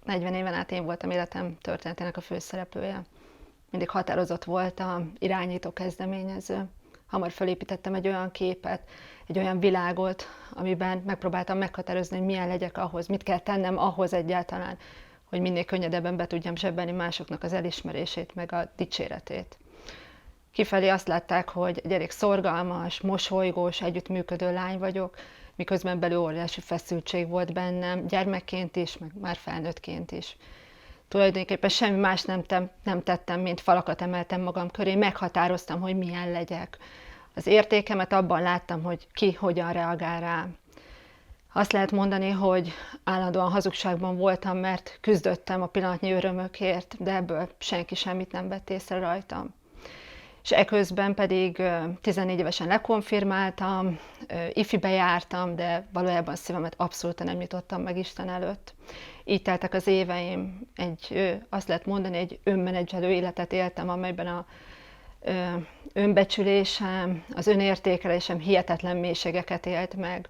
40 éven át én voltam életem történetének a főszereplője. Mindig határozott voltam, irányító, kezdeményező. Hamar felépítettem egy olyan képet, egy olyan világot, amiben megpróbáltam meghatározni, hogy milyen legyek ahhoz, mit kell tennem ahhoz egyáltalán, hogy minél könnyedebben be tudjam zsebelni másoknak az elismerését, meg a dicséretét. Kifelé azt látták, hogy egy elég szorgalmas, mosolygós, együttműködő lány vagyok, miközben belül óriási feszültség volt bennem, gyermekként is, meg már felnőttként is. Tulajdonképpen semmi más nem tettem, mint falakat emeltem magam köré, meghatároztam, hogy milyen legyek. Az értékemet abban láttam, hogy ki hogyan reagál rá. Azt lehet mondani, hogy állandóan hazugságban voltam, mert küzdöttem a pillanatnyi örömökért, de ebből senki semmit nem vett észre rajtam. És eközben pedig 14 évesen lekonfirmáltam, ifibe jártam, de valójában szívemet abszolút nem nyitottam meg Isten előtt. Így teltek az éveim, azt lehet mondani, egy önmenedzselő életet éltem, amelyben a önbecsülésem, az önértékelésem hihetetlen mélységeket élt meg.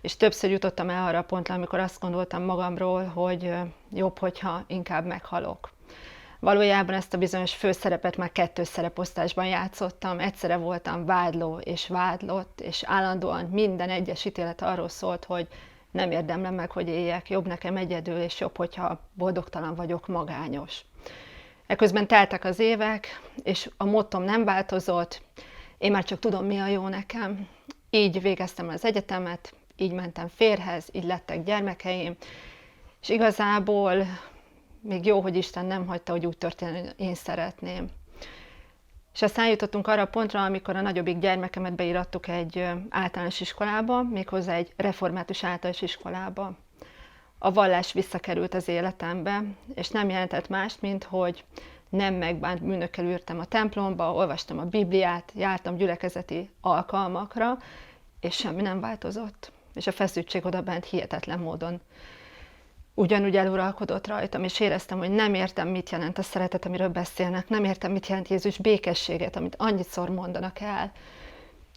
És többször jutottam el arra a pontra, amikor azt gondoltam magamról, hogy jobb, hogyha inkább meghalok. Valójában ezt a bizonyos főszerepet már 2 szereposztásban játszottam, egyszerre voltam vádló és vádlott, és állandóan minden egyes ítélet arról szólt, hogy nem érdemlem meg, hogy éljek, jobb nekem egyedül, és jobb, hogyha boldogtalan vagyok, magányos. Eközben teltek az évek, és a mottom nem változott, én már csak tudom, mi a jó nekem. Így végeztem az egyetemet, így mentem férjhez, így lettek gyermekeim, és igazából még jó, hogy Isten nem hagyta, hogy úgy történjen, hogy én szeretném. És aztán jutottunk arra a pontra, amikor a nagyobbik gyermekemet beírattuk egy általános iskolába, méghozzá egy református általános iskolába. A vallás visszakerült az életembe, és nem jelentett mást, mint hogy nem megbánt bűnökkel ültem a templomba, olvastam a Bibliát, jártam gyülekezeti alkalmakra, és semmi nem változott. És a feszültség odabent hihetetlen módon ugyanúgy eluralkodott rajtam, és éreztem, hogy nem értem, mit jelent a szeretet, amiről beszélnek, nem értem, mit jelent Jézus békességet, amit annyiszor mondanak el.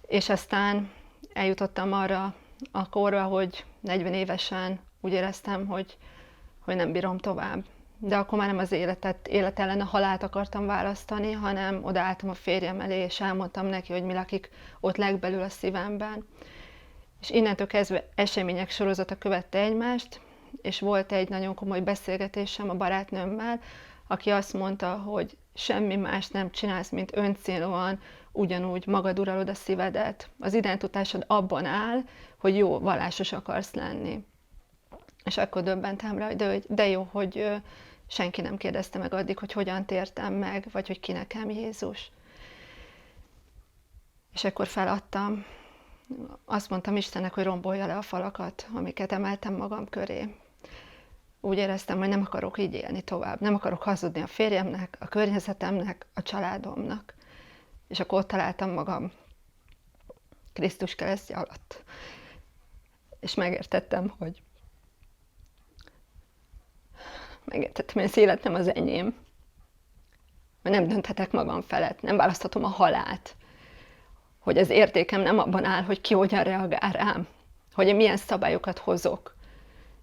És aztán eljutottam arra a korra, hogy 40 évesen úgy éreztem, hogy nem bírom tovább. De akkor már nem az élet ellen a halált akartam választani, hanem odaálltam a férjem elé, és elmondtam neki, hogy mi lakik ott legbelül a szívemben. És innentől kezdve események sorozata követte egymást, és volt egy nagyon komoly beszélgetésem a barátnőmmel, aki azt mondta, hogy semmi más nem csinálsz, mint öncélúan, ugyanúgy magad uralod a szívedet. Az identitásod abban áll, hogy jó, vallásos akarsz lenni. És akkor döbbentem rá, de jó, hogy senki nem kérdezte meg addig, hogy hogyan tértem meg, vagy hogy ki nekem Jézus. És akkor feladtam. Azt mondtam Istennek, hogy rombolja le a falakat, amiket emeltem magam köré. Úgy éreztem, hogy nem akarok így élni tovább. Nem akarok hazudni a férjemnek, a környezetemnek, a családomnak. És akkor ott találtam magam Krisztus keresztje alatt. És megértettem, hogy az élet nem az enyém. Hogy nem dönthetek magam felett, nem választhatom a halált. Hogy az értékem nem abban áll, hogy ki hogyan reagál rám. Hogy én milyen szabályokat hozok.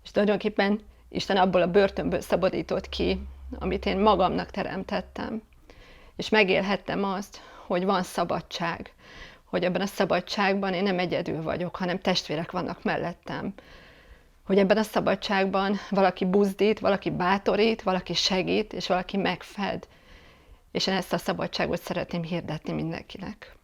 És tulajdonképpen Isten abból a börtönből szabadított ki, amit én magamnak teremtettem. És megélhettem azt, hogy van szabadság. Hogy ebben a szabadságban én nem egyedül vagyok, hanem testvérek vannak mellettem. Hogy ebben a szabadságban valaki buzdít, valaki bátorít, valaki segít, és valaki megfed. És én ezt a szabadságot szeretném hirdetni mindenkinek.